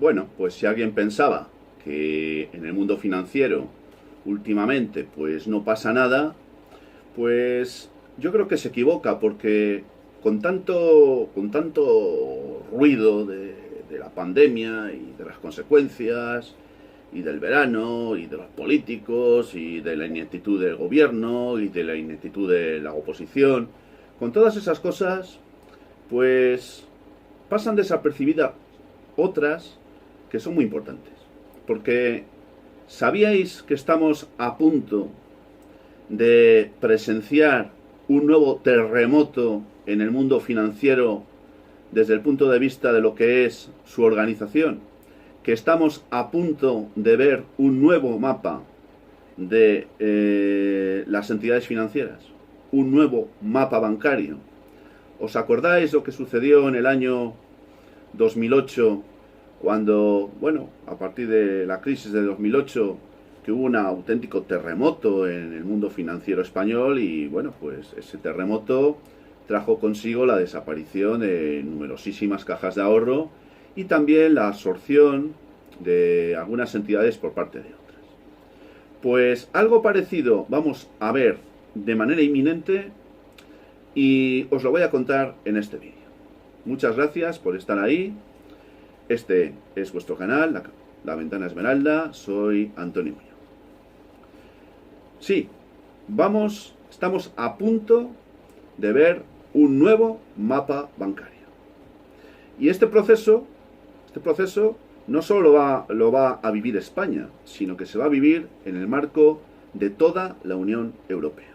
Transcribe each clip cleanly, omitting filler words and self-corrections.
bueno, pues si alguien pensaba que en el mundo financiero últimamente pues no pasa nada, pues yo creo que se equivoca porque con tanto ruido de la pandemia y de las consecuencias y del verano y de los políticos y de la ineptitud del gobierno y de la ineptitud de la oposición, con todas esas cosas, pues pasan desapercibidas otras que son muy importantes. Porque ¿sabíais que estamos a punto de presenciar un nuevo terremoto en el mundo financiero desde el punto de vista de lo que es su organización? Que estamos a punto de ver un nuevo mapa de las entidades financieras, un nuevo mapa bancario. ¿Os acordáis lo que sucedió en el año 2008 cuando, bueno, a partir de la crisis de 2008, que hubo un auténtico terremoto en el mundo financiero español y, bueno, pues ese terremoto trajo consigo la desaparición de numerosísimas cajas de ahorro y también la absorción de algunas entidades por parte de otras? Pues algo parecido vamos a ver de manera inminente y os lo voy a contar en este vídeo. Muchas gracias por estar ahí. Este es vuestro canal, La Ventana Esmeralda. Soy Antonio Muñoz. Sí, estamos a punto de ver un nuevo mapa bancario. Y este proceso no solo lo va a vivir España, sino que se va a vivir en el marco de toda la Unión Europea.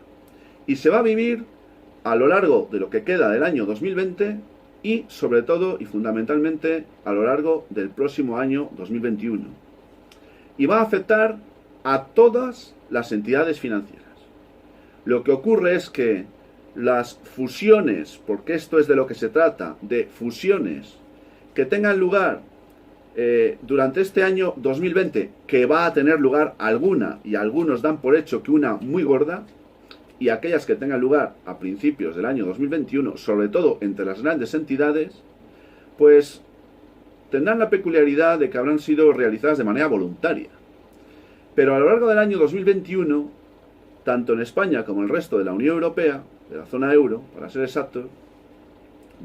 Y se va a vivir a lo largo de lo que queda del año 2020 y sobre todo y fundamentalmente a lo largo del próximo año 2021. Y va a afectar a todas las entidades financieras. Lo que ocurre es que las fusiones, porque esto es de lo que se trata, de fusiones que tengan lugar durante este año 2020, que va a tener lugar alguna, y algunos dan por hecho que una muy gorda, y aquellas que tengan lugar a principios del año 2021, sobre todo entre las grandes entidades, pues tendrán la peculiaridad de que habrán sido realizadas de manera voluntaria. Pero a lo largo del año 2021, tanto en España como en el resto de la Unión Europea, de la zona euro, para ser exactos,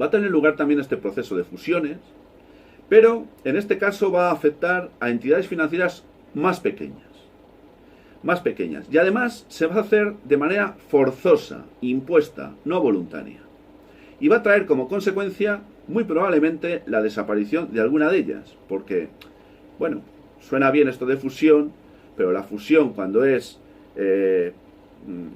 va a tener lugar también este proceso de fusiones, pero en este caso va a afectar a entidades financieras más pequeñas. Y además se va a hacer de manera forzosa, impuesta, no voluntaria. Y va a traer como consecuencia, muy probablemente, la desaparición de alguna de ellas. Porque, bueno, suena bien esto de fusión, pero la fusión cuando es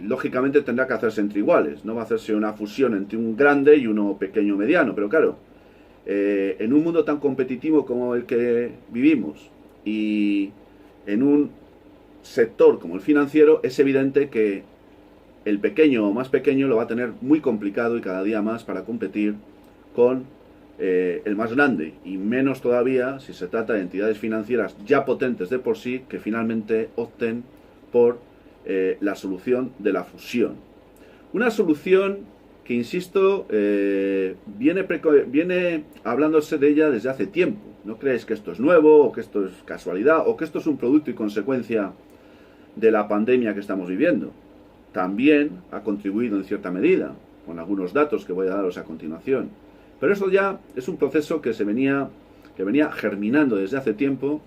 lógicamente tendrá que hacerse entre iguales, no va a hacerse una fusión entre un grande y uno pequeño o mediano, pero claro, en un mundo tan competitivo como el que vivimos y en un sector como el financiero, es evidente que el pequeño o más pequeño lo va a tener muy complicado y cada día más para competir con el más grande, y menos todavía si se trata de entidades financieras ya potentes de por sí que finalmente opten por la solución de la fusión. Una solución que, insisto, viene hablándose de ella desde hace tiempo. No creéis que esto es nuevo, o que esto es casualidad, o que esto es un producto y consecuencia de la pandemia que estamos viviendo. También ha contribuido en cierta medida, con algunos datos que voy a daros a continuación. Pero esto ya es un proceso que venía germinando desde hace tiempo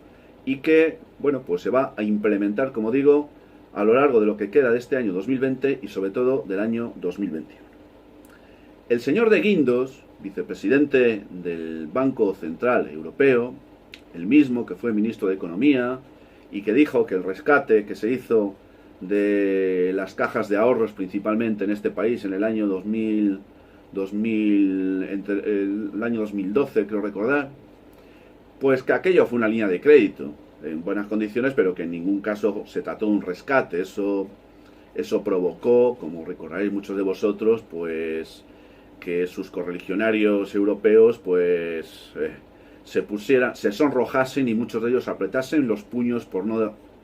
y que, bueno, pues se va a implementar, como digo, a lo largo de lo que queda de este año 2020 y sobre todo del año 2021. El señor de Guindos, vicepresidente del Banco Central Europeo, el mismo que fue ministro de Economía y que dijo que el rescate que se hizo de las cajas de ahorros principalmente en este país en el año el año 2012, creo recordar, pues que aquello fue una línea de crédito en buenas condiciones, pero que en ningún caso se trató de un rescate. Eso provocó, como recordaréis muchos de vosotros, pues que sus correligionarios europeos pues se sonrojasen y muchos de ellos apretasen los puños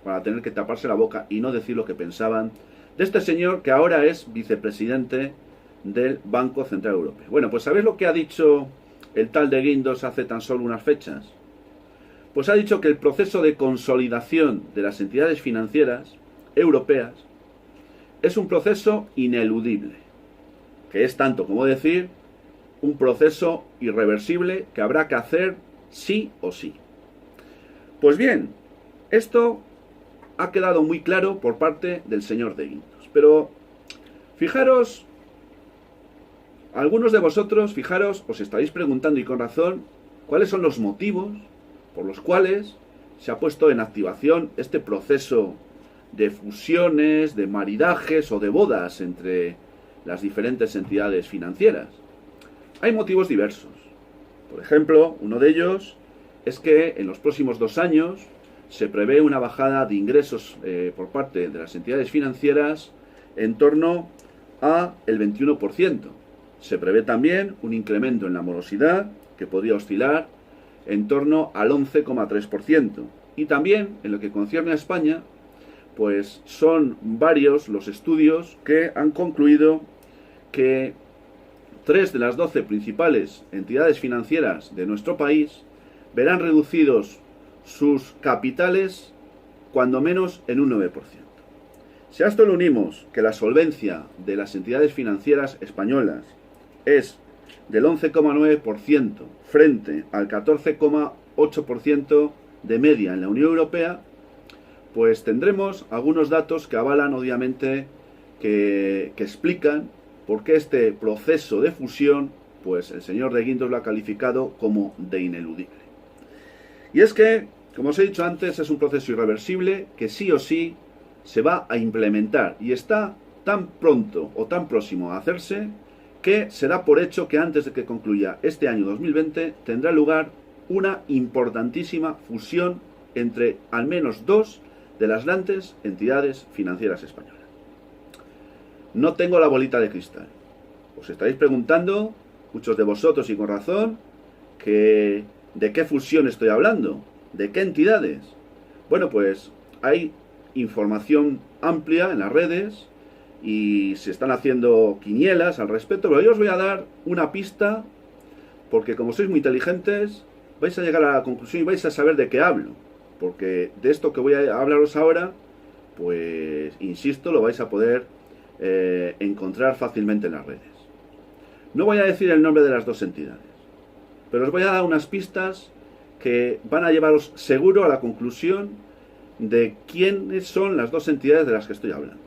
para tener que taparse la boca y no decir lo que pensaban de este señor que ahora es vicepresidente del Banco Central Europeo. Bueno, pues ¿sabéis lo que ha dicho el tal de Guindos hace tan solo unas fechas? pues ha dicho que el proceso de consolidación de las entidades financieras europeas es un proceso ineludible, que es tanto como decir un proceso irreversible que habrá que hacer sí o sí. Pues bien, esto ha quedado muy claro por parte del señor de Guindos, pero fijaros, algunos de vosotros, fijaros, os estaréis preguntando y con razón, ¿cuáles son los motivos por los cuales se ha puesto en activación este proceso de fusiones, de maridajes o de bodas entre las diferentes entidades financieras? Hay motivos diversos. Por ejemplo, uno de ellos es que en los próximos 2 años se prevé una bajada de ingresos por parte de las entidades financieras en torno a el 21%. Se prevé también un incremento en la morosidad que podría oscilar en torno al 11,3%. Y también, en lo que concierne a España, pues son varios los estudios que han concluido que 3 de las 12 principales entidades financieras de nuestro país verán reducidos sus capitales cuando menos en un 9%. Si a esto le unimos que la solvencia de las entidades financieras españolas es del 11,9% frente al 14,8% de media en la Unión Europea, pues tendremos algunos datos que avalan obviamente que explican por qué este proceso de fusión, pues el señor de Guindos lo ha calificado como de ineludible. Y es que, como os he dicho antes, es un proceso irreversible que sí o sí se va a implementar y está tan pronto o tan próximo a hacerse que se da por hecho que antes de que concluya este año 2020 tendrá lugar una importantísima fusión entre al menos 2 de las grandes entidades financieras españolas. No tengo la bolita de cristal. Os estaréis preguntando, muchos de vosotros y con razón, que ¿de qué fusión estoy hablando? ¿De qué entidades? Bueno, pues hay información amplia en las redes y se están haciendo quinielas al respecto, pero yo os voy a dar una pista porque como sois muy inteligentes vais a llegar a la conclusión y vais a saber de qué hablo, porque de esto que voy a hablaros ahora, pues insisto, lo vais a poder encontrar fácilmente en las redes. No voy a decir el nombre de las 2 entidades, pero os voy a dar unas pistas que van a llevaros seguro a la conclusión de quiénes son las 2 entidades de las que estoy hablando.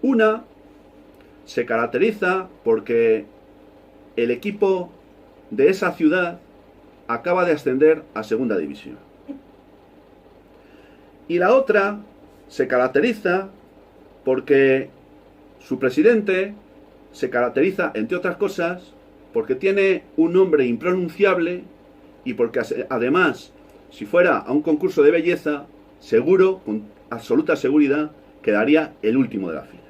Una se caracteriza porque el equipo de esa ciudad acaba de ascender a segunda división. Y la otra se caracteriza porque su presidente se caracteriza, entre otras cosas, porque tiene un nombre impronunciable y porque además, si fuera a un concurso de belleza, seguro, con absoluta seguridad, quedaría el último de la fila.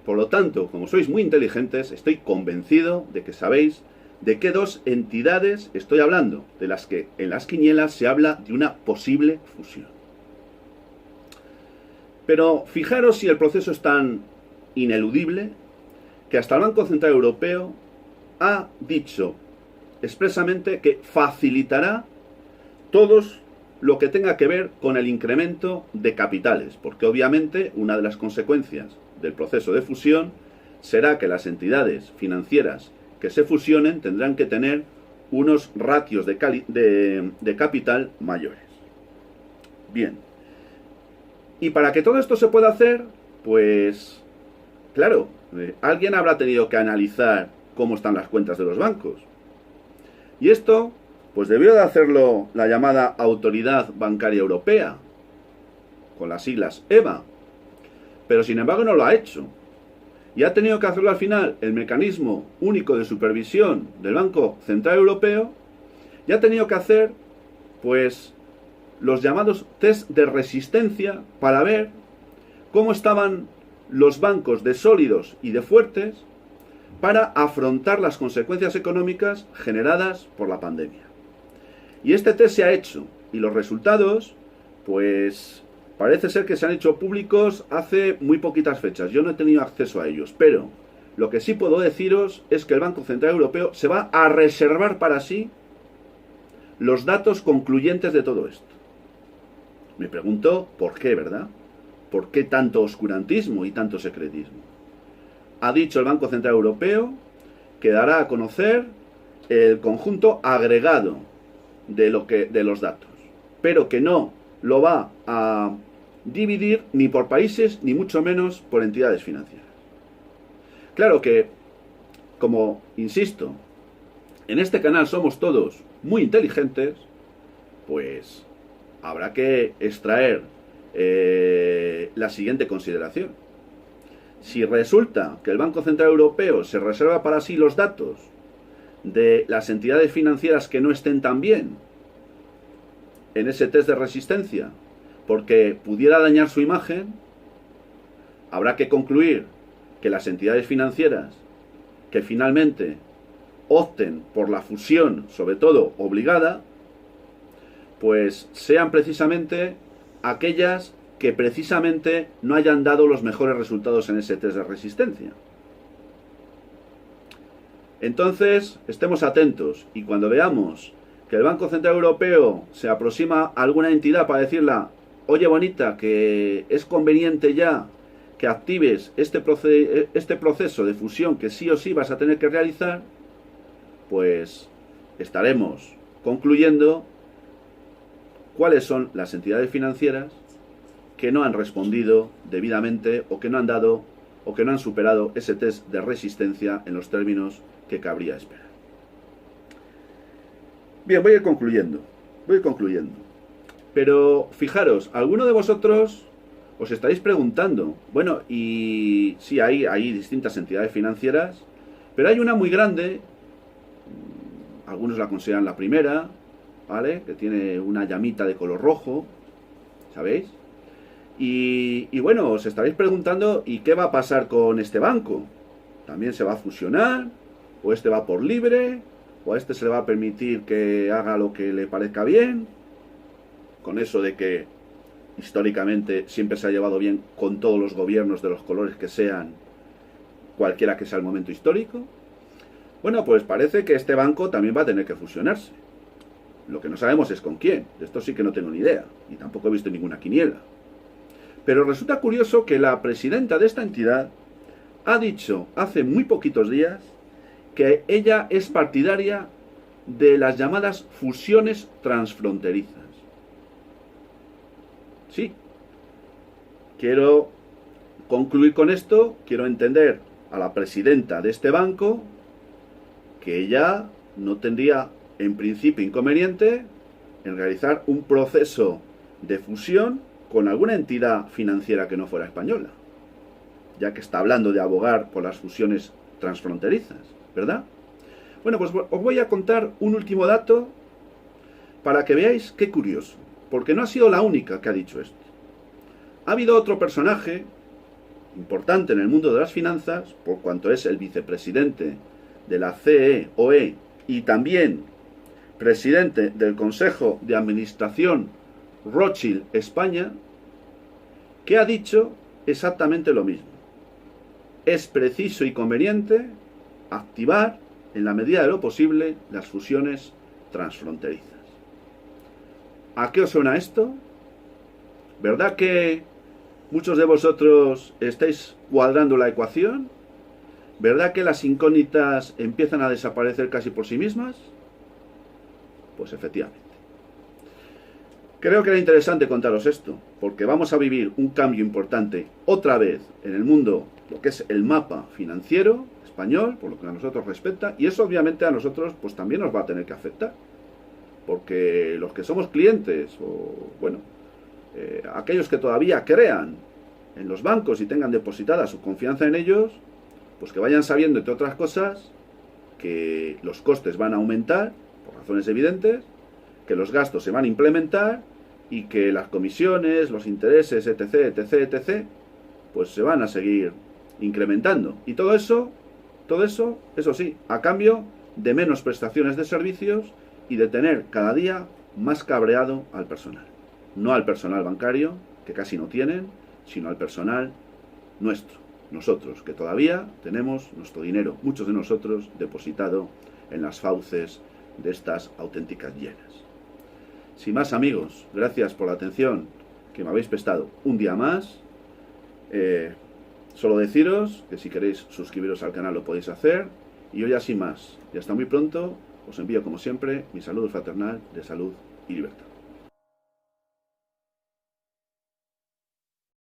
Por lo tanto, como sois muy inteligentes, estoy convencido de que sabéis de qué 2 entidades estoy hablando, de las que en las quinielas se habla de una posible fusión. Pero fijaros si el proceso es tan ineludible que hasta el Banco Central Europeo ha dicho expresamente que facilitará todos lo que tenga que ver con el incremento de capitales, porque obviamente una de las consecuencias del proceso de fusión será que las entidades financieras que se fusionen tendrán que tener unos ratios de capital mayores. Bien. Y para que todo esto se pueda hacer, pues, claro, alguien habrá tenido que analizar cómo están las cuentas de los bancos. Y esto, pues debió de hacerlo la llamada Autoridad Bancaria Europea, con las siglas EBA. Pero sin embargo no lo ha hecho. Y ha tenido que hacerlo al final el Mecanismo Único de Supervisión del Banco Central Europeo, y ha tenido que hacer, pues, los llamados test de resistencia para ver cómo estaban los bancos de sólidos y de fuertes para afrontar las consecuencias económicas generadas por la pandemia. Y este test se ha hecho y los resultados, pues parece ser que se han hecho públicos hace muy poquitas fechas. Yo no he tenido acceso a ellos, pero lo que sí puedo deciros es que el Banco Central Europeo se va a reservar para sí los datos concluyentes de todo esto. Me pregunto por qué, ¿verdad? ¿Por qué tanto oscurantismo y tanto secretismo? Ha dicho el Banco Central Europeo que dará a conocer el conjunto agregado de los datos, pero que no lo va a dividir ni por países ni mucho menos por entidades financieras. Claro que, como insisto, en este canal somos todos muy inteligentes, pues habrá que extraer la siguiente consideración. Si resulta que el Banco Central Europeo se reserva para sí los datos de las entidades financieras que no estén tan bien en ese test de resistencia, porque pudiera dañar su imagen, habrá que concluir que las entidades financieras que finalmente opten por la fusión, sobre todo obligada, pues sean precisamente aquellas que precisamente no hayan dado los mejores resultados en ese test de resistencia. Entonces, estemos atentos y cuando veamos que el Banco Central Europeo se aproxima a alguna entidad para decirle, oye bonita, que es conveniente ya que actives este proceso de fusión que sí o sí vas a tener que realizar, pues estaremos concluyendo cuáles son las entidades financieras que no han respondido debidamente o que no han dado o que no han superado ese test de resistencia en los términos que cabría esperar. Bien, voy a ir concluyendo. Pero fijaros, alguno de vosotros os estaréis preguntando, bueno, y sí, hay distintas entidades financieras, pero hay una muy grande, algunos la consideran la primera, ¿vale? Que tiene una llamita de color rojo, ¿sabéis? Y bueno, os estaréis preguntando, ¿y qué va a pasar con este banco? ¿También se va a fusionar? ¿O este va por libre? ¿O a este se le va a permitir que haga lo que le parezca bien? Con eso de que históricamente siempre se ha llevado bien con todos los gobiernos de los colores que sean, cualquiera que sea el momento histórico. Bueno, pues parece que este banco también va a tener que fusionarse. Lo que no sabemos es con quién. De esto sí que no tengo ni idea. Y tampoco he visto ninguna quiniela. Pero resulta curioso que la presidenta de esta entidad ha dicho hace muy poquitos días que ella es partidaria de las llamadas fusiones transfronterizas. Sí. Quiero concluir con esto, quiero entender a la presidenta de este banco que ella no tendría en principio inconveniente en realizar un proceso de fusión con alguna entidad financiera que no fuera española, ya que está hablando de abogar por las fusiones transfronterizas, ¿verdad? Bueno, pues os voy a contar un último dato para que veáis qué curioso, porque no ha sido la única que ha dicho esto. Ha habido otro personaje importante en el mundo de las finanzas, por cuanto es el vicepresidente de la CEOE y también presidente del Consejo de Administración Rothschild España, que ha dicho exactamente lo mismo. Es preciso y conveniente activar, en la medida de lo posible, las fusiones transfronterizas. ¿A qué os suena esto? ¿Verdad que muchos de vosotros estáis cuadrando la ecuación? ¿Verdad que las incógnitas empiezan a desaparecer casi por sí mismas? Pues efectivamente. Creo que era interesante contaros esto, porque vamos a vivir un cambio importante otra vez en el mundo, lo que es el mapa financiero español, por lo que a nosotros respecta, y eso obviamente a nosotros pues también nos va a tener que afectar, porque los que somos clientes, o bueno, aquellos que todavía crean en los bancos y tengan depositada su confianza en ellos, pues que vayan sabiendo, entre otras cosas, que los costes van a aumentar, por razones evidentes, que los gastos se van a implementar y que las comisiones, los intereses, etc., pues se van a seguir incrementando. Y todo eso, eso sí, a cambio de menos prestaciones de servicios y de tener cada día más cabreado al personal. No al personal bancario, que casi no tienen, sino al personal nuestro, nosotros, que todavía tenemos nuestro dinero, muchos de nosotros, depositado en las fauces de estas auténticas hienas. Sin más, amigos, gracias por la atención que me habéis prestado un día más. Solo deciros que si queréis suscribiros al canal lo podéis hacer. Y yo ya sin más, y hasta muy pronto, os envío como siempre mi saludo fraternal de salud y libertad.